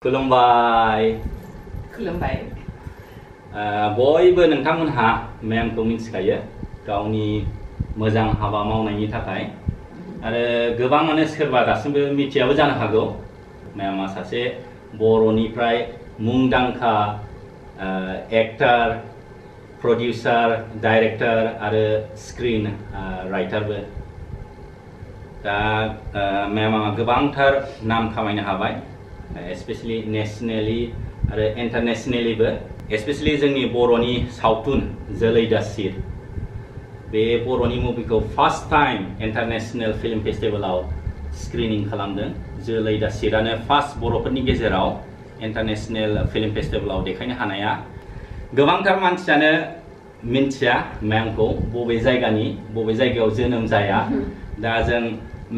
खुलुमबाय खुलुमबाय बयबो नोंथांमोनहा मेमखौ मिथिखायो गावनि मोजां हाबा मावनायनि थाखाय आरो गोबाङानो सोरबा दासिमबो मिथियाबो जानो हागौ मेमा सासे बर'निफ्राय मुंदांखा एक्टर प्रडिउसार डाइरेक्टर आरो स्क्रिन राइटारबो दा मेमा गोबांथार नाम खामायनो हाबाय स्पेशली नेशनेली आरो इन्टारनेशनेलीबो स्पेशली जोंनि बर'नि सावथुन जोलै दासिर बे बर'नि मुभिखौ फार्स्ट टाइम इंटरनेशनल फिल्म फेस्टिवलाव स्क्रिनिं खालामदों जोलै दासिरानो फार्स्ट बर'फोरनि गेजेराव इंटरनेशनल फिल्म फेस्टिवलाव देखायनो हानाया गोबांथार मानसियानो मिन्थिया मेमखौ बबे जायगायाव जोनोम जाया दा जों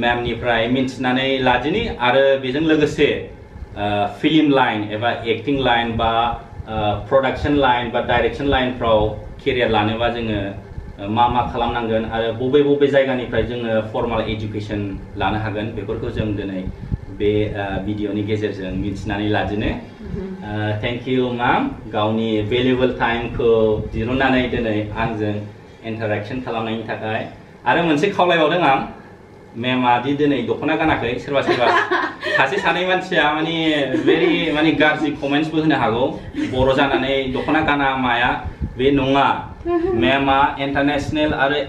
मेमनिफ्राय मिन्थिनानै लादिनि आरो बेजों लोगोसे फिल्म लाइन एबा एक्टिंग लाइन बा प्रोडक्शन लाइन बा डाइरेक्शन लाइनफ्राव केरियार लानोबा जोङो मा खालामनांगोन आरो बबे जायगानिफ्राय जोङो फर्माल एजुकेशन लानो हागोन बेफोरखौ जों दिनै बे भिडिअनि गेजेरजों मिथिनानै लादिनो थैंक यू मैम गावनि भेलुएबल टाइमखौ दिरुननानै दिनै आंजों इंटरेक्शन खालामनायनि थाखाय आरो मोनसे खावलायबावदों आं मेमा दि दिनै दख'ना गानाखै सोरबा सासे सानै मानसिया माने गाज्रि कमेन्ट्सबो होनो हागौ बर' जानानै दख'ना गाना माया बे नङा मेमा इंटरनेशनल आरो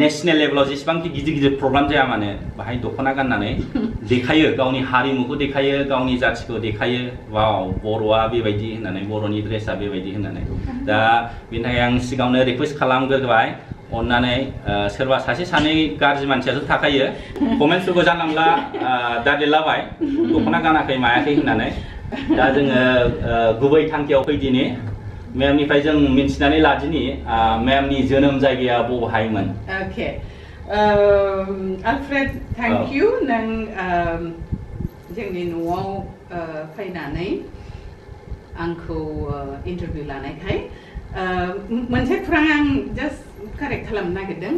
नेशनल लेभेलाव जेसेबांखि गिदिर प्रग्राम जाया माने बाहाय दख'ना गाननानै देखायो गावनि हारिमुखौ देखायो गावनि जाथिखौ देखायो वाव बर'आ बेबायदि होननानै बर'नि ड्रेसआ बेबायदि होननानै दा बेनि थाखाय आं सिगाङावनो रिक्वेस्ट खालामग्रोबाय अन्नानै सोरबा सासे सानै गाज्रि मानसियाथ' थाखायो कमेन्ट्सफोरखौ जानला दादेरलाबाय दख'ना गानाखै मायाखै होननानै दा जोङो गुबै थांखियाव फैदिनि मेमनिफ्राय जों मिन्थिनानै लादिनि मेमनि जोनोम जायगाया बबेहायमोन ओके आलफ्रेड थैंक यू नों जोंनि न'आव फैनानै आंखौ इन्टारभिउ लानायखाय मोनसे खुरां आं जास्ट कारेक्ट खालामनो नागिरदों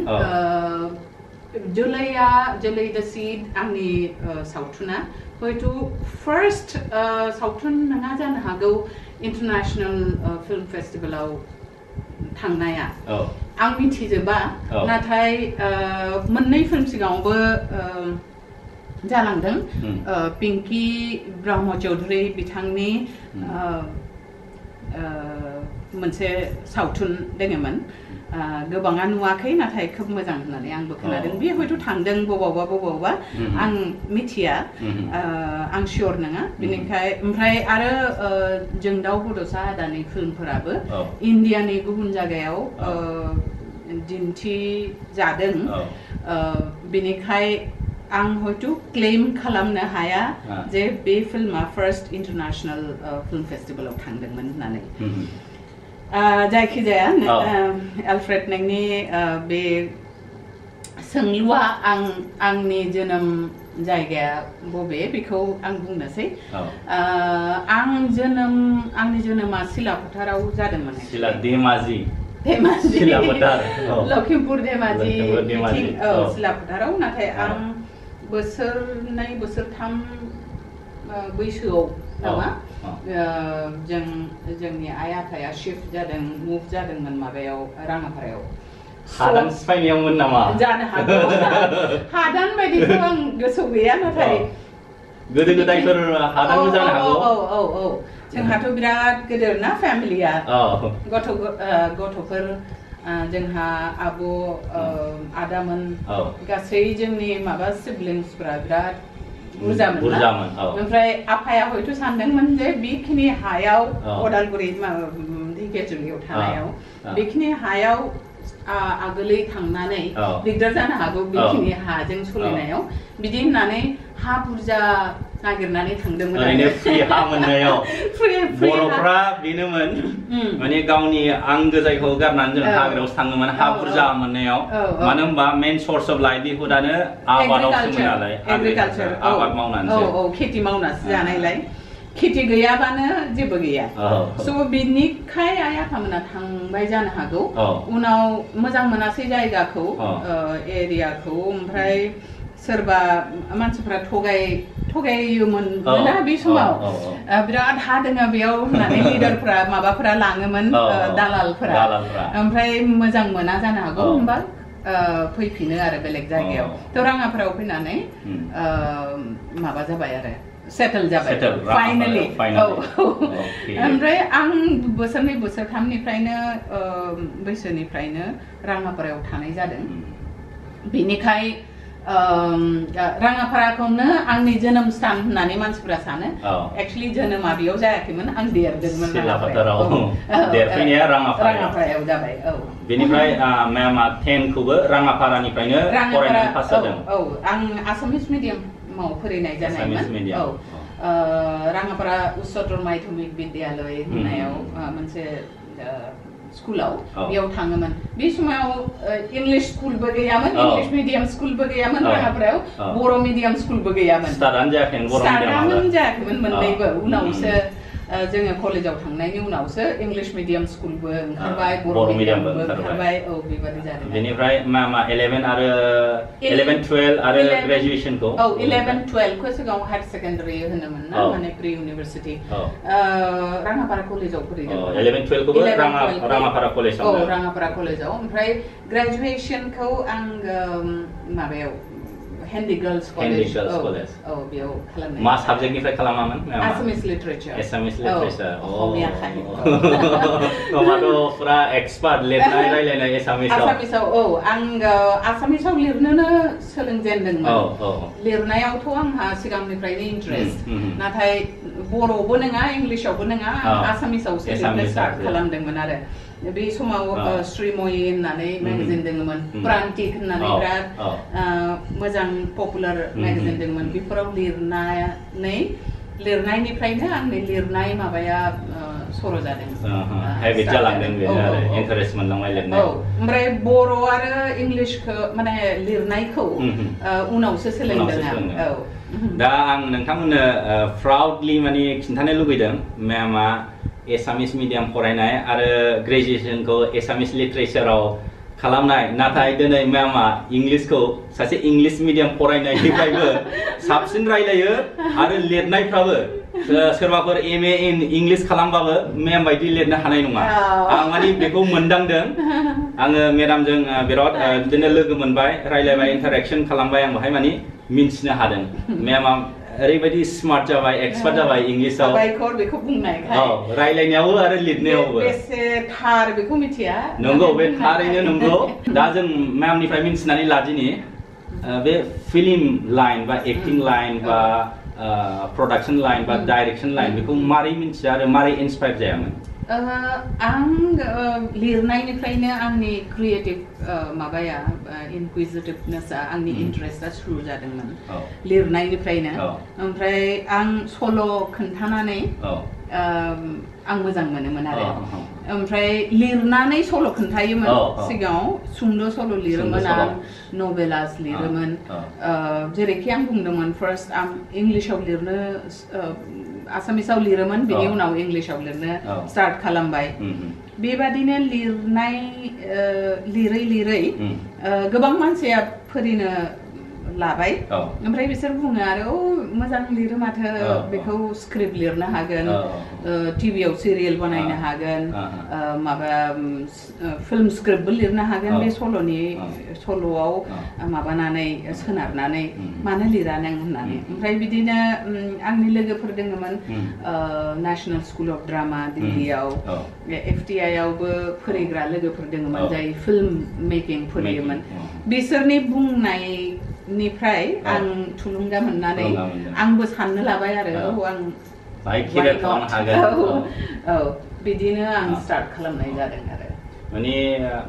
जोलै दासिर आंनि सावथुना हयथ' फार्स्ट सावथुन नङा जानो हागौ इंटरनेशनल फिल्म फेस्टिवलाव थांनाया आं मिथिजोबा नाथाय मोननै फिल्म सिगाङावबो जालांदों पिंकी ब्रह्म चौधुरी बिथांनि मोनसे सावथुन दङमोन गोबाङा नुवाखै नाथाय खोब मोजां होननानै आंबो खोनादों बे हयथ' थांदों बबावबा आं मिथिया आं सियर नङा बिनिखाय ओमफ्राय आरो जोंदाव बड'सा आदानि फिल्मफोराबो इन्डियानि गुबुन जायगायाव दिन्थि जादों बिनिखाय आं हयथ' क्लेम खालामनो हाया जे बे फिल्मा फार्स्ट इंटरनेशनल फिल्म फेस्टिवलाव थांदोंमोन होननानै जायखिजाया आलफ्रेड नोंनि बे सोंलुआ आंनि जोनोम जायगाया बबे बेखौ आं बुंनोसै आंनि जोनोमा सिला फोथाराव जादोंमोन लखिमपुर धेमाजि सिला फोथाराव नाथाय आं बोसोरनै बोसोरथाम बैसोआव नामा जोंनि आइ आफाया शिफ्ट जादों मुभ जादोंमोन माबायाव राङापारायाव हादान सिफायनायावमोन नामा जानो हागौ हादान बायदिखौ आं गोसोआव गैया नाथाय गोदो गोदायफोर हादानबो जानो हागौ जोंहाथ' बिराद गिदिर ना फेमिलिया गथ'फोर जोंहा आब' आदामोन गासै जोंनि माबा सिबलिंसफोरा बिराद बुरजामोन ओमफ्राय आफाया हयथ' सानदोंमोन जे बेखिनि हायाव अदालगुरि ढेकियाजुलियाव थानायाव बेखिनि हायाव आगोलै थांनानै दिगदार जानो हागौ बेखिनि हाजों सोलिनायाव बिदि होननानै हा बुरजा नागिरनानै थांदोंमोन ओरैनो फ्रि हा मोननायाव बर'फ्रा बेनोमोन माने गावनि आंगो जायगाखौ गारनानै जों हाग्रायावसो थाङोमोन हा बुरजा मोननायाव मानो होनबा मेन सर्स अफ लाइभलिहुडआनो आबादावसोमोन नालाय एग्रिकालचार आबाद मावनानैसो खेथि मावनासो जानायलाय खेथि गैयाबानो जेबो गैया स' बिनिखाय आइ आफामोना थांबाय जानो हागौ उनाव मोजां मोनासै जायगाखौ एरियाखौ ओमफ्राय सोरबा मानसिफ्रा थगायोमोन ना बे समाव बिराद हा दोङो बेयाव होननानै लिडारफोरा माबाफोरा लाङोमोन दालालफोरा ओमफ्राय मोजां मोना जानो हागौ होमबा फैफिनो आरो बेलेग जायगायाव थ' राङाफोराव फैनानै माबा जाबाय आरो सेटल जाबाय फाइनालि ओमफ्राय आं बोसोरनै बोसोरथामनिफ्रायनो बैसोनिफ्रायनो राङापारायाव थानाय जादों बेनिखाय राङापाराखौनो आंनि जोनोम सान होननानै मानसिफोरा सानो एक्चुअली जोनोमा बेयाव जायाखैमोन आं देरदोंमोन देरफैनाया राङापारायाव जाबाय बेनिफ्राय मेमा 10 खौबो राङापारानिफ्रायनो फरायनानै पास जादों आं आसामिस मिडियामाव फरायनाय जानायमोन राङापारा उच्चतर माध्यमिक बिद्यालय होननायाव मोनसे स्कुलाव बेयाव थाङोमोन बे समाव इंलिश स्कुलबो गैयामोन इंलिश मिडियाम स्कुलबो गैयामोन राङापारायाव बर' मिडियाम स्कुलबो गैयामोन स्टार्टआनो जायाखैमोन मोननैबो उनावसो जोङो कलेजाव थांनायनि उनावसो इंलिश मिडियाम स्कुलबो ओंखारबाय बर' मिडियामबो ओंखारबाय बेबादि जादों बेनिफ्राय मा 11 आरो 11 12 आरो ग्रेजुएशनखौ 11 12 खौ सिगाङाव हायर सेकेन्डारि होनोमोन ना माने प्रि इउनिभार्सिटि राङापारा कलेजाव फरायदों 11 12 खौबो राङापारा कलेजाव राङापारा कलेजाव ओमफ्राय ग्रेजुएशनखौ आं माबायाव हेन्डी गर्ल्स कलेज बेयाव खालामनाय मा साबजेक्टनिफ्राय खालामामोन आसामिस लिटारेचार होमबाथ' पुरा एक्सपार्ट लिरनाय रायलायनाय आसामिसाव आं आसामिसाव लिरनोनो सोलोंजेनदोंमोन लिरनायावथ' आंहा सिगांनिफ्रायनो इन्ट्रेस्ट नाथाय बर'बो नङा इंलिशावबो नङा आसामिसावसो लिरनो स्टार्ट खालामदोंमोन आरो बे समाव श्रीमयी होननानै मेगाजिन दङमोन प्रान्तिक होननानै बिराद मोजां पपुलार मेगाजिन दङमोन बेफोराव लिरनायनिफ्रायनो आंनि लिरनाय माबाया सर' जादों हेबिट जालांदों बेनो आरो इन्टारेस्ट मोनलांबाय लिरनाय ओमफ्राय बर' आरो इंलिशखौ माने लिरनायखौ उनावसो सोलोंदों आं दा आं नोंथांमोननो प्राउडलि माने खिन्थानो लुबैदों मेमा एसामिस मिडियाम फरायनाय आरो ग्रेजुएशनखौ एसामिस लिटारेचाराव खालामनाय नाथाय दिनै मेमा इंलिशखौ सासे इंलिश मिडियाम फरायनायनिफ्रायबो साबसिन रायलायो आरो लिरनायफ्राबो सोरबाफोर MA इन इंलिश खालामबाबो मेम बायदि लिरनो हानाय नङा आं माने बेखौ मोनदांदों आङो मेडामजों बिराद बिदिनो लोगो मोनबाय रायलायबाय इन्टारेक्शन खालामबाय आं बाहाय माने मिन्थिनो हादों मेमा ओरैबायदि स्मार्ट जाबाय एक्सपार्ट जाबाय इंलिशाव बेखौ बुंनायखाय रायलायनायावबो आरो लिरनायावबो बेसे थार बेखौ मिथिया नंगौ बे थारैनो नंगौ दा जों मेमनिफ्राय मिन्थिनानै लादिनि बे फिल्म लाइन बा एक्टिं लाइन बा प्रोडक्शन लाइन बा डाइरेक्शन लाइन बेखौ मारै मिन्थिया आरो मारै इन्सपायर जायामोन आं लिरनायनिफ्रायनो आंनि क्रिएटिभ माबाया इनक्विजिटिभनेसआ आंनि इन्ट्रेस्टआ सुरु जादोंमोन लिरनायनिफ्रायनो ओमफ्राय आं सल' खोन्थानानै आं मोजां मोनोमोन आरो ओमफ्राय लिरनानै सल' खोन्थायोमोन सिगाङाव सुंद' सल' लिरोमोन आं नभेलास लिरोमोन जेरैखि आं बुंदोंमोन फार्स्ट आं इंलिशाव लिरनो आसामिसाव लिरोमोन बिनि उनाव इंलिशाव लिरनो स्टार्ट खालामबाय बेबादिनो लिरनाय लिरै गोबां मानसिया फोरोंनो लाबाय ओमफ्राय बिसोर बुङो आरो मोजां लिरो माथो बेखौ स्क्रिप्ट लिरनो हागोन टिभियाव सिरियेल बानायनो हागोन माबा फिल्म स्क्रिप्टबो लिरनो हागोन बे सल'आव माबानानै सोनारनानै मानो लिरा नों होननानै ओमफ्राय बिदिनो आंनि लोगोफोर दङमोन नेशनेल स्कुल अफ ड्रामा दिल्लीयाव FTI आवबो फोरोंग्रा लोगोफोर दङमोन जाय फिल्म मेकिं फोरोङोमोन बिसोरनि बुंनाय निफ्राय आं थुलुंगा मोननानै आंबो साननो लाबाय आरो आं बिदिनो आं स्टार्ट खालामनाय जादों आरो माने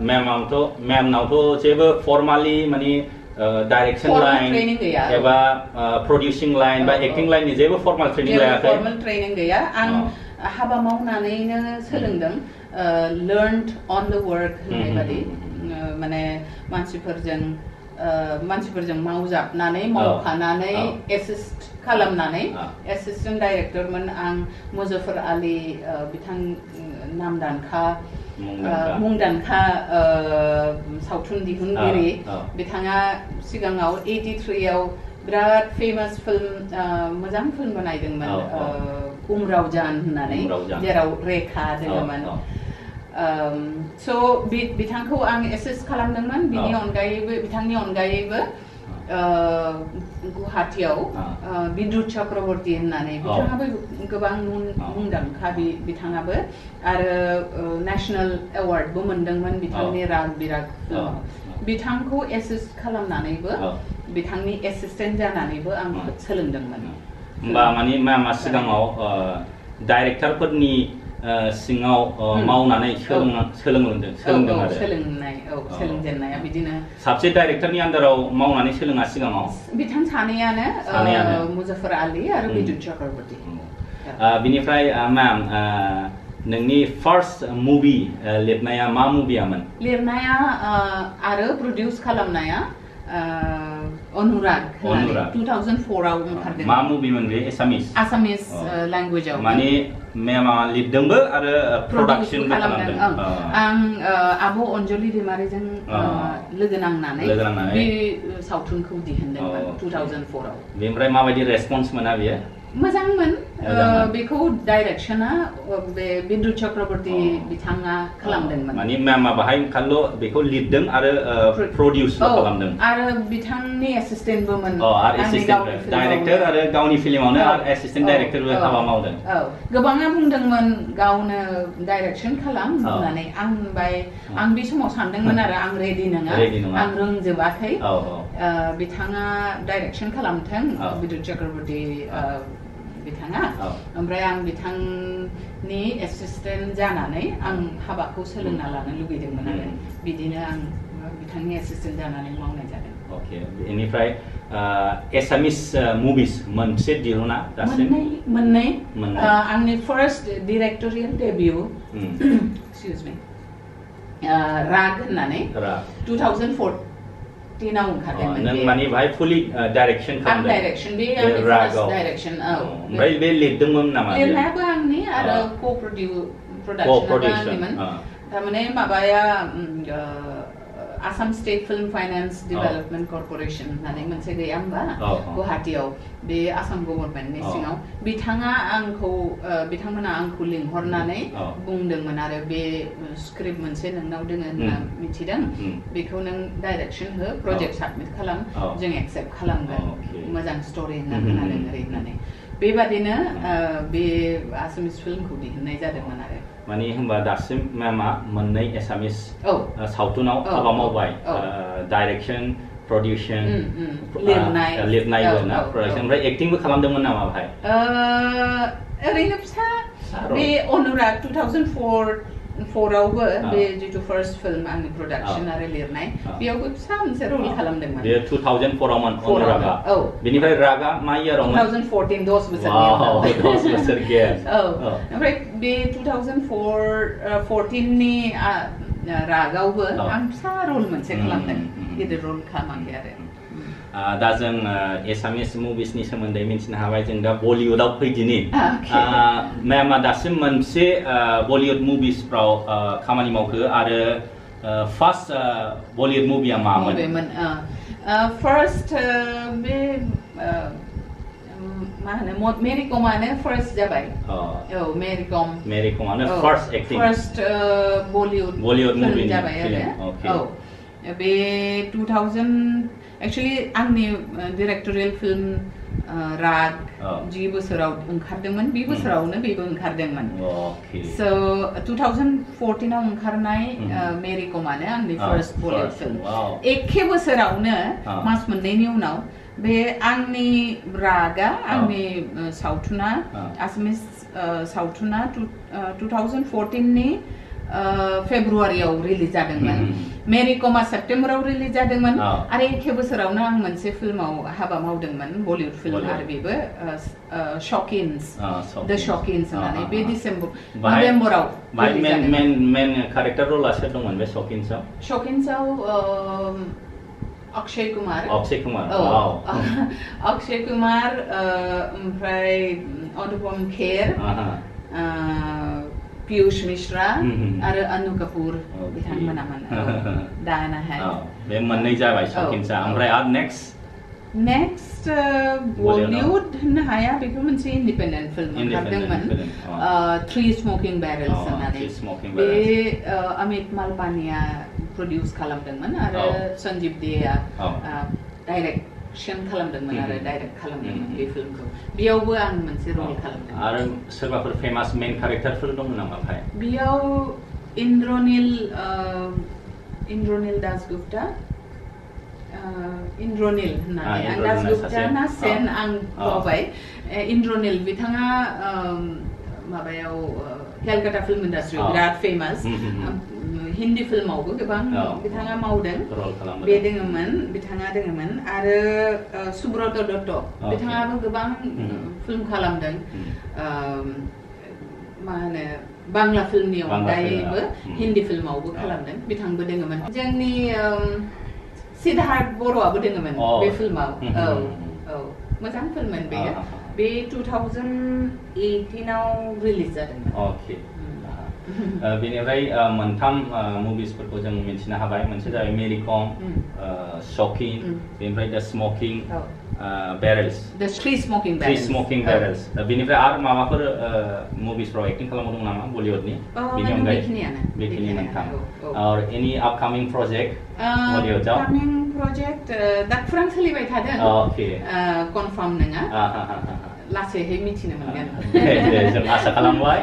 मेमनावथ' जेबो फर्माली माने डाइरेक्शन लाइन एबा प्रोड्यूसिंग लाइन बा एक्टिंग लाइननि जेबो फर्माल ट्रेनिं लायाखै फर्माल ट्रेनिं गैया आं हाबा मावनानैनो सोलोंदों learned on the work होननाय बादि माने मानसिफोरजों मावजाबनानै मावफानानै एसिस्ट खालामनानै एसिस्टेन्ट डाइरेक्टरमोन आं मुजफ्फर आली बिथां मुंदांखा सावथुन दिहुनगिरि बिथाङा सिगाङाव 83 आव बिराद फेमास फिल्म मोजां फिल्म बानायदोंमोन उमरावजान होननानै जेराव रेखा दङमोन स' बिथांखौ आं एसेस खालामदोंमोन बिथांनि अनगायैबो गुवाहाटीयाव बिद्युत चक्रवर्ती होननानै बिथाङाबो गोबां मुंदांखा बिथाङाबो आरो नेशनेल एवार्डबो मोनदोंमोन बिथांनि राग बिराग फिल्माव बिथांखौ एसिस्ट खालामनानैबो बिथांनि एसिस्टेन्ट जानानैबो आं सोलोंदोंमोन होमबा माने मा सिगाङाव डाइरेक्टरफोरनि सिङाव मावनानै सोलोंदों आरो सोलोंजेननाया बिदिनो साबसे डाइरेक्टरनि आन्दाराव मावनानै सोलोङा सिगाङाव बिथां सानैयानो मुजफ्फर आली आरो बिद्युत चक्रवर्ती बिनिफ्राय मैम नोंनि फार्स्ट मुभि लिरनाया मा मुभियामोन लिरनाया आरो प्रडिउस खालामनाया अनुराग 2004 आव ओंखारदों मा मुभिमोन बे आसामिस लेंगुवेजाव माने मेमा लिरदोंबो आरो प्रडाक्शनबो खालामदों आं आब' अनजलि दैमारिजों लोगो नांनानै बे सावथुनखौ दिहुनदोंमोन 2004 आव बेनिफ्राय माबायदि रेसपन्स मोना बेयो मोजांमोन बेखौ डाइरेक्शना बे बिद्युत चक्रवर्ती बिथाङा खालामदोंमोन माने मेमा बाहाय खालि बेखौ लिरदों आरो प्रडिउस खालामदों आरो बिथांनि एसिस्टेन्टबोमोन डाइरेक्टर आरो गावनि फिल्मावनो आरो एसिस्टेन्ट डाइरेक्टरबो हाबा मावदों गोबाङा बुंदोंमोन गावनो डाइरेक्शन खालाम होननानै आं होनबाय आं बे समाव सानदोंमोन आरो आं रेडि नङा आं रोंजोबाखै बिथाङा डाइरेक्शन खालामथों बिद्युत चक्रवर्ती बिथाङा ओमफ्राय आं बिथांनि एसिस्टेन्ट जानानै आं हाबाखौ सोलोंना लानो लुगैदोंमोन आरो बिदिनो आं बिथांनि एसिस्टेन्ट जानानै मावनाय जादों ओके बेनिफ्राय एसामिस मुभिस मोनसे दिहुना दासिम मोननै आंनि फार्स्ट डिरेक्टरियेल डेब्यू एक्सक्यूज मी राग होननानै 2014 आव ओंखारदोंमोन नों माने बाहाय फुलि डाइरेक्शन खालामदों डाइरेक्शन बे आंनि फार्स्ट डाइरेक्शन ओमफ्राय बे लिरदोंमोन नामा लिरनायाबो आंनि आरो प्रडाक्शनाबो आंनिमोन थारमाने माबाया Assam state film finance development corporation होननानै मोनसे गैया होमबा गुवाहाटीयाव बे आसाम गभर्नमेन्टनि सिङाव बिथांमोना आंखौ लिंहरनानै बुंदोंमोन आरो बे स्क्रिप्ट मोनसे नोंनाव दोङो होनना मिथिदों बेखौ नों डाइरेक्शन हो प्रजेक्ट साबमिट खालाम जों एक्सेप्ट खालामगोन मोजां स्ट'रि होनना खोनादों ओरै होननानै बेबादिनो बे आसामिस फिल्मखौ दिहुननाय जादोंमोन आरो माने होनबा दासिम मेमा मोननै एसामिस सावथुनाव हाबा मावबाय डाइरेक्शन प्रडिउसन लिरनायबो ना प्रडाक्शन ओमफ्राय एक्टिंबो खालामदोंमोन नामा बाहाय ओरैनो फिसा बे अनुराग 2004 आवबो बे जितु फार्स्ट फिल्म आंनि प्रडाक्शन आरो लिरनाय बेयावबो फिसा मोनसे रल खालामदोंमोन बे 2004 आवमोन अनुरागा बेनिफ्राय रागा मा इयारावमोन 2014 10 बोसोर ओमफ्राय बे 2014 नि रागावबो आं फिसा रल मोनसे खालामदों गिदिर रल खालामाखै आरो दा जों एसामिस मुभिसनि सोमोन्दै मिथिनो हाबाय जों दा बलिउडआव फैदिनि मेमा दासिम मोनसे बलिउड मुभिसफ्राव खामानि मावखो आरो फार्स्ट बलिउड मुभिया मामोन फार्स्ट बे मा होनो मेरी कमानो फार्स्ट जाबाय मेरी कमानो first acting first Bollywood movie जाबाय आरो बे 2000 एक्चुअली आंनि डिरेक्टरियेल फिल्म राग 10 बोसोराव ओंखारदोंमोन बे बोसोरावनो बेबो ओंखारदोंमन स' 2014 आव ओंखारनाय मेरी कमानो आंनि फार्स्ट बलिउड फिल्म एखे बोसोरावनो मास मोननैनि उनाव बे आंनि रागा आंनि सावथुना आसामिस सावथुना 2014 नि फेब्रुवारियाव रिलिज जादोंमोन मेरी कमा सेप्टेम्बराव रिलिज जादोंमन आरो एखे बोसोरावनो आं मोनसे फिल्माव हाबा मावदोंमन बलिउड फिल्म आरो बेबो शकिन्स द शकिन्स होननानै बे नभेम्बराव मेन कैरेक्टर रला सोर दंमोन बे शकिन्सआव अक्षय कुमार ओमफ्राय अनुपम खेर पीयूष मिश्रा आरो अनु कपूर बिथांमोनामोन दाना है बे मोननै जाबाय शकिन्सआ ओमफ्राय आरो नेक्स्ट Next Bollywood होननो हाया बेखौ मोनसे independent film ओंखारदोंमोन Three Smoking Barrels होननानै बे अमित मालपानिया produce खालामदोंमोन आरो संजीव देया डाइरेक्शन खालामदोंमोन आरो डाइरेक्ट खालामदोंमोन बे फिल्मखौ बेयावबो आं मोनसे रल खालामदों आरो सोरबाफोर फेमास मेन क्यारेक्टारफोर दंमोन नामा भाय बेयाव इन्द्रनील दासगुप्ता इन्द्रनील होननानै आं दासगुप्ता ना सेन आं बावबाय इन्द्रनील बिथाङा माबायाव कलकाता फिल्म इन्डास्ट्रि बिराद फेमास हिन्दी फिल्मावबो गोबां बिथाङा मावदों बे दोङोमोन बिथाङा दोङोमोन आरो सुब्रत दत्त बिथाङाबो गोबां फिल्म खालामदों मा होनो बांला फिल्मनि अनगायैबो हिन्दी फिल्मावबो खालामदों बिथांबो दोङोमोन जोंनि सिद्धार्थ बर'आबो दोङोमोन बे फिल्माव मोजां फिल्ममोन बेयो बे 2018 आव रिलिज जादोंमोन ओके बेनिफ्राय मोनथाम मुभिसफोरखौ जों मिथिनो हाबाय मोनसे जाबाय मेरी कम शॉकिंग बेनिफ्राय द smoking barrels the three smoking barrels बेनिफ्राय आरो माबाफोर मुभिसफोराव एक्टिं खालामदों नामा बलिउडनि बेनि अनगायै बेखिनि मोनथाम और एनी अपकमिंग प्रोजेक्ट बलिउडआव अपकमिंग प्रोजेक्ट दाखुरां सोलिबाय थादों ओके कनफार्म नङा लासैहाय मिथिनो मोनगोन जों आसा खालामबाय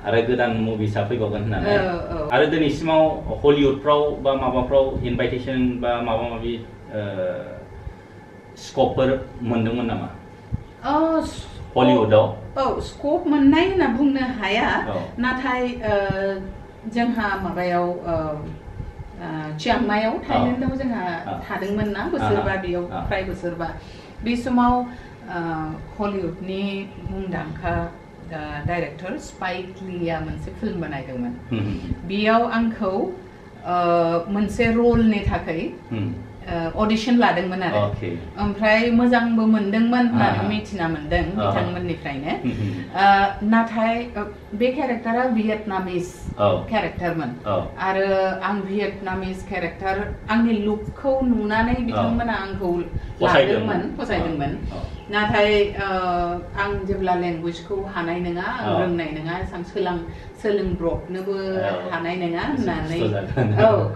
आरो गोदान मुभिसा फैबावगोन होननानै आरो दिनैसिमाव हलिउडफ्राव बा माबाफ्राव इनभाइटेसन बा माबा माबि स्कपफोर मोनदोंमोन नामा हलिउडआव स्कप मोननाय होनना बुंनो हाया नाथाय जोंहा माबायाव चियांमाइआव थाइलेन्डआव जोंहा थादोंमोन ना बोसोरबा बेयाव फ्राय बोसोरबा बे समाव हलिउडनि मुंदांखा डाइरेक्टर स्पाइक लीया मोनसे फिल्म बानायदोंमोन बेयाव आंखौ मोनसे रलनि थाखाय ऑडिशन लादोंमोन आरो ओमफ्राय मोजांबो मोनदोंमोन होननानै मिथिना मोनदों बिथांमोननिफ्रायनो नाथाय बे क्यारेक्टारा भियेटनामिस क्यारेक्टारमोन आरो आं भियेटनामिस क्यारेक्टार आंनि लुकखौ नुनानै बिथांमोना आंखौ फसायदोंमोन नाथाय आं जेब्ला लेंगुवेजखौ हानाय नङा रोंनाय नङा एसां सोलोंब्रबनोबो हानाय नङा होननानै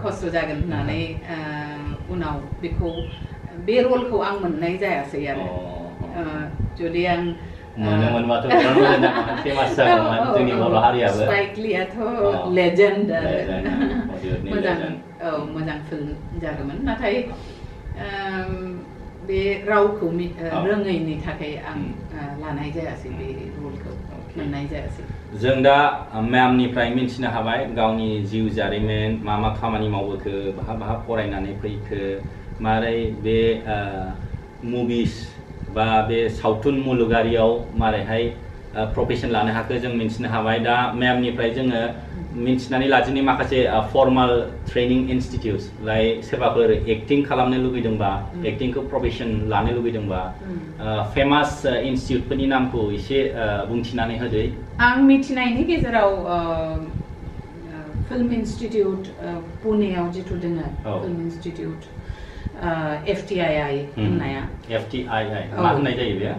खस्थ' जागोन होननानै उनाव बेखौ बे रलखौ आं मोननाय जायासै आरो जुदि आं मोनोमोनबाथ' फेमास जागौमोन जोंनि बर' हारियाबो स्पाइक लीयाथ' लेजेन्ड मोजां फिल्म जागौमोन नाथाय बे रावखौ रोङैनि थाखाय आं लानाय जायासै बे रलखौ मोननाय जायासै जों दा मैमनिफ्राय मिथिनो हाबाय गावनि जिउ जारिमिन मा खामानि मावबोखो बहा फरायनानै फैखो मारै बे मुभिस बा बे सावथुन मुलुगारियाव मारैहाय प्रोफेशन लानो हाखो जों मिथिनो हाबाय दा मैमनिफ्राय जोङो मिथिनानै लादिनि माखासे फर्माल ट्रेनिं इनस्टिट्यूट्स लाइक सोरबाफोर एक्टिं खालामनो लुगैदोंबा एक्टिंखौ प्रोफेशन लानो लुगैदोंबा फेमास इनस्टिट्यूटफोरनि नामखौ एसे बुंथिनानै होदो आं मिथिनायनि गेजेराव फिल्म इन्स्टिट्यूट पुनेयाव जिथु दोङो फिल्म इन्स्टिट्यूट FTII होननाया FTII मा होननाय जायो बे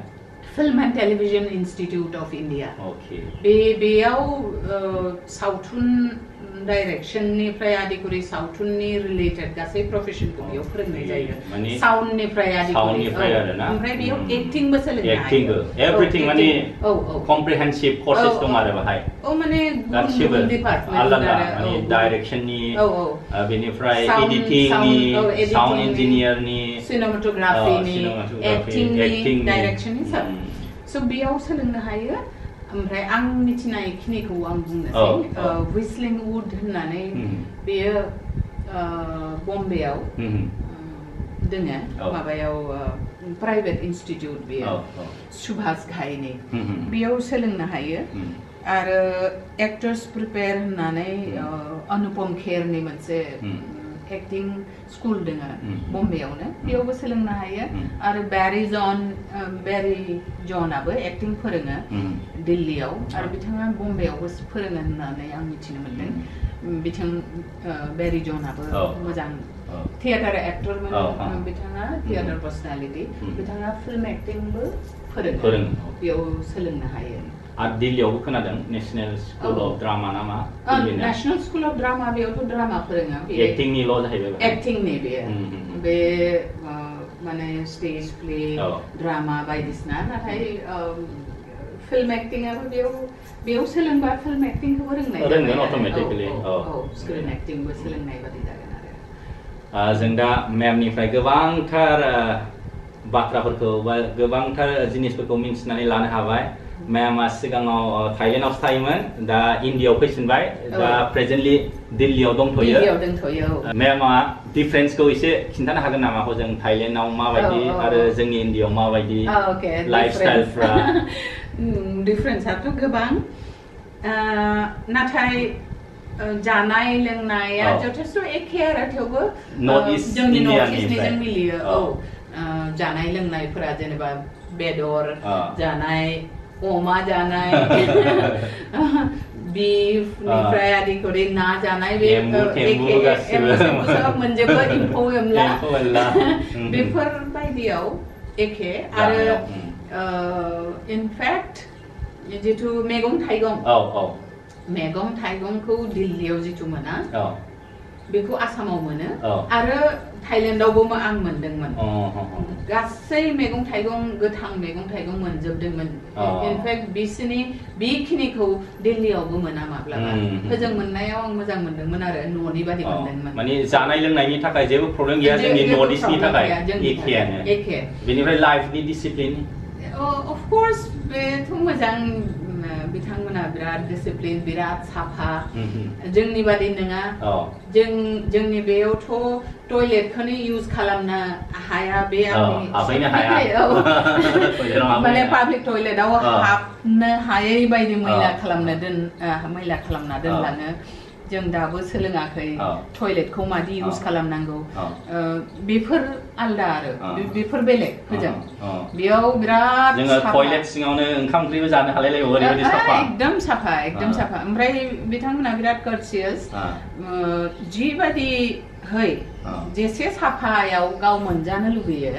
Film and Television Institute of India. Okay. बेयाव सावथुन डाइरेक्शननिफ्राय आदिकुरि सावथुननि रिलेटेड गासै प्रोफेशनखौ बेयाव फोरोंनाय जायो साउन्डनिफ्राय आदिकुरि ओमफ्राय बेयाव एक्टिंबो सोलोंनो हायो एभ्रिथिं माने कम्प्रिहेन्सिभ कर्सेस दं आरो बाहाय माने गासिबो आलादा माने डाइरेक्शननि बेनिफ्राय एडिटिंनि साउन्ड इन्जिनियारनि सिनेमाटोग्राफिनि एक्टिंनि डाइरेक्शननि सब सो बेयाव सोलोंनो हायो ओमफ्राय आं मिथिनाय खिनिखौ आं बुंनोसै व्हिस्लिंग वुड होननानै बेयो बम्बेयाव दोङो माबायाव प्राइभेट इन्स्टिट्यूट बेयो सुभाष घाईनि बेयाव सोलोंनो हायो आरो एक्टर्स प्रिपेयार होननानै अनुपम खेरनि मोनसे एक्टिं स्कुल दोङो बम्बेयावनो बेयावबो सोलोंनो हायो आरो बेरी जनाबो एक्टिं फोरोङो दिल्लीयाव आरो बिथाङा बम्बेयावबो फोरोङो होननानै आं मिथिनो मोनदों बिथां बेरी जनाबो मोजां थिएटार एक्टरमोन बिथाङा थिएटार पर्सनालिटी बिथाङा फिल्म एक्टिंबो फोरोङो बेयाव सोलोंनो हायो आरो दिल्लीयावबो खोनादों नेशनेल स्कुल अफ ड्रामा नामा नेशनेल स्कुल अफ ड्रामा बेयावथ' ड्रामा फोरोङो एक्टिंनिल' जाहैबाय एक्टिंनि बे माने स्टेज प्ले ड्रामा बायदिसिना नाथाय फिल्म एक्टिंआबो बेयाव सोलोंबा फिल्म एक्टिंखौबो रोंगोन अट'मेटिकलि स्क्रिन एक्टिंबो सोलोंनाय बादि जागोन आरो जों दा मेमनिफ्राय गोबांथार बाथ्राफोरखौ बा गोबांथार जिनिसफोरखौ मिन्थिनानै लानो हाबाय मेमा सिगाङाव थाइलेण्डआवसो थायोमोन दा इन्डियायाव फैफिनबाय दा प्रेजेन्टलि दिल्लीयाव दंथ'यो मेमा डिफारेन्सखौ एसे खिन्थानो हागोन नामा हजों थाइलेण्डआव माबायदि आरो जोंनि इन्डियायाव माबायदि लाइफस्टाइलफ्रा डिफारेन्सआथ' गोबां नाथाय जानाय लोंनाया जथेस्थ' एखे आरो थेवबो जोंनि नर्थ इस्टनिजों मिलियो जानाय लोंनायफोरा जेनेबा बेदर जानाय अमा जानाय बिफनिफ्राय आदिखरि ना जानाय बे एखे मोनजोबो एम्फौ एनला बेफोरबायदियाव एखे आरो इनफेक्ट जिथु मैगं थाइगंखौ दिल्लीयाव जिथु मोना बेखौ आसामाव मोनो आरो थाइलेण्डआवबो आं मोनदोंमोन गासै मैगं थाइगं गोथां मैगं थाइगं मोनजोबदोंमोन इनफेक्ट बिसोरनि बेखिनिखौ दिल्लीयावबो मोना माब्लाबा होजों मोननायाव आं मोजां मोनदोंमोन आरो न'नि बादि मोनदोंमोन माने जानाय लोंनायनि थाखाय जेबो प्रब्लेम गैया जोंनि नर्थ इस्टनि थाखाय एखे बेनिफ्राय लाइफनि डिसिप्लिन अफ कोर्स बेथ' मोजां बिथांमोना बिराद डिसिप्लिन बिराद साफा जोंनि बादि नङा जोंनि बेयावथ' टयलेटखौनो इउज खालामनो हाया बे माने पाब्लिक टयलेटआव हाबनो हायै बायदि मैला खालामना दोनलाङो जों दाबो सोलोङाखै टयलेटखौ मादि इउज खालामनांगौ बेफोर आलदा आरो बेफोर बेलेग होजों बेयाव बिराद टयलेट सिङावनो ओंखाम ओंख्रिबो जानो हालायलायो ओरैबायदि साफा एकदम साफा ओमफ्राय बिथांमोना बिराद कर्सियास जिबादि जेसे साफायाव गाव मोनजानो लुगैयो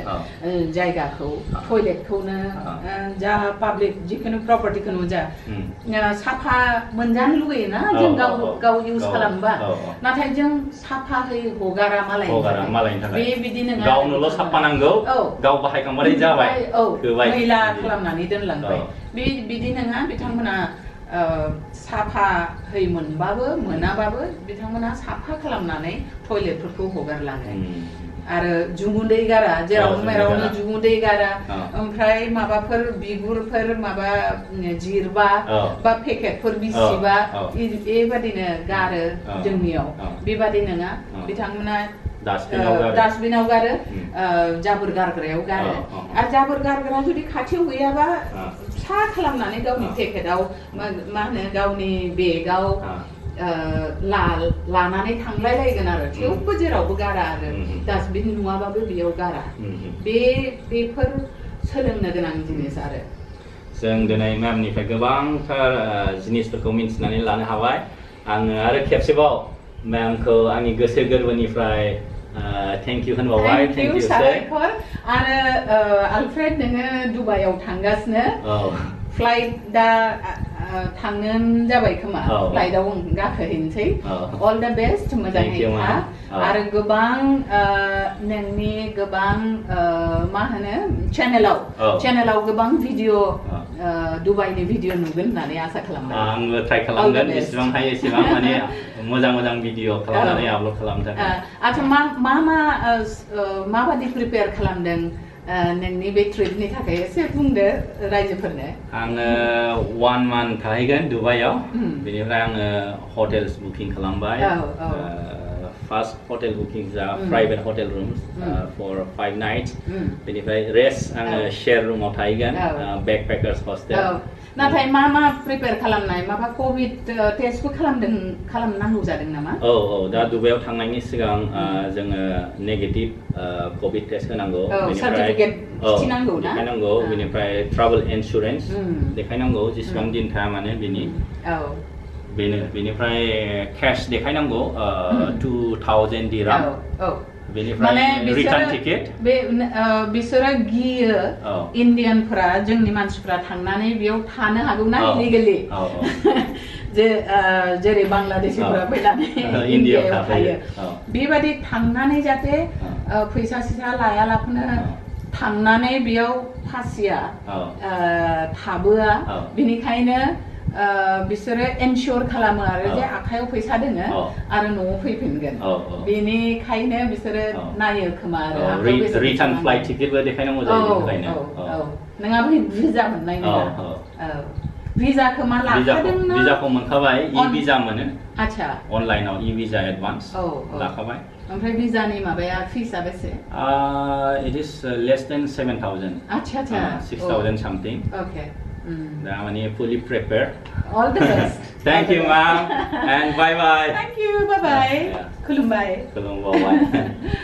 जायगाखौ टयलेटखौनो जा पाब्लिक जिखुनु प्रपार्टिखौनो जा साफा मोनजानो लुगैयो ना जों गाव इउज खालामबा नाथाय जों साफायै हगारा मालायनि थाखाय बे बिदि नङा गावनोल' साफा नांगौ गाव बाहायखांबाथाय जाबाय मैला खालामनानै दोनलांबाय बे बिदि नङा बिथांमोना साफायै मोनाबाबो बिथांमोना साफा खालामनानै टयलेटफोरखौ हगारलाङो आरो जुमुदै गारा जेराव मेरावनो जुमुदै गारा ओमफ्राय माबाफोर बिगुरफोर माबा जिरबा बा पेकेटफोर बिसिबा बेबादिनो गारो जोंनियाव बेबादि नङा बिथांमोना डास्टबिनाव गारो जाबोर गारग्रायाव गारो आरो जाबोर गारग्रा जुदि खाथियाव गैयाबा फिसा खालामनानै गावनि पेकेटाव मा होनो गावनि बेगाव लानानै थांलायलायगोन आरो थेवबो जेरावबो गारा आरो डास्टबिन नुवाबाबो बेयाव गारा बेफोर सोलोंनो गोनां जिनिस आरो जों दिनै मेमनिफ्राय गोबांथार जिनिसफोरखौ मिन्थिनानै लानो हाबाय आङो आरो खेबसेबाव मेमखौ आंनि गोसो गोरबोनिफ्राय थेंक इउ होनबावबाय थेंक इउ साबायखर आरो आलफ्रेड नोङो दुबाइयाव थांगासिनो फ्लाइट दा थांनो जाबाय खोमा फ्लाइटआव गाखोहैनोसै अल द बेस्ट मोजाङै था आरो गोबां नोंनि गोबां मा होनो चेनेलाव गोबां भिडिअ दुबाइनि भिडिअ नुगोन होननानै आसा खालामदों आंबो ट्राइ खालामगोन जेसेबां हायो एसेबां माने मोजां भिडिअ खालामनानै आपल'ड खालामनो थाखाय आरो माबादि प्रिपेयार खालामदों नोंनि बे ट्रिपनि थाखाय एसे बुंदो रायजोफोरनो आङो 1 month थाहैगोन दुबाइयाव बेनिफ्राय आङो हटेल्स बुकिं खालामबाय फार्स्ट हटेल बुकिं जा private hotel rooms for 5 nights बेनिफ्राय रेस्ट आङो शेयार रुमाव थाहैगोन बेकपेकार्स हस्टेल नाथाय मा प्रिपेयार खालामनाय माबा कोविड टेस्टबो खालामनांगौ जादों नामा दा दुबाइयाव थांनायनि सिगां जोङो नेगेटिभ कोविड टेस्ट होनांगौ सार्टिफिकेट देखायनांगौ बेनिफ्राय ट्राभेल इन्सुरेन्स देखायनांगौ जेसेबां दिन थाया माने बेनिफ्राय केश देखायनांगौ 2000 दिराम बेनिफ्राय रिटार्न टिकेट बिसोरो गियो इन्डियानफोरा जोंनि मानसिफोरा थांनानै बेयाव थानो हागौ ना इलिगेलि जेरै बांलादेशिफोरा फैनानै इन्डियायाव थायो बेबादि थांनानै जाहाथे फैसा सिसा लायालाफानो थांनानै बेयाव फासिया थाबोआ बिनिखायनो बिसोरो एनश्योर खालामो आरो जे आखायाव फैसा दोङो आरो न'आव फैफिनगोन बेनिखायनो बिसोरो नायो खोमा आरो रिटार्न फ्लाइट टिकेटबो देखायनांगौ जायो बेनिखायनो नङाबा भिजा मोननाय नङा भिजाखौ मा लाखादोंना भिजाखौ मोनखाबाय इ भिजा मोनो आच्छा अनलाइनाव इ भिजा एडभान्स लाखाबाय ओमफ्राय भिजानि माबाया फिसआ बेसे it is less than 7,000 आच्छा आच्छा 6,000 something okay I'm fully prepared. All the best. Thank you, ma'am, and bye bye. Thank you. Bye bye. Khulumbai. Khulumbai.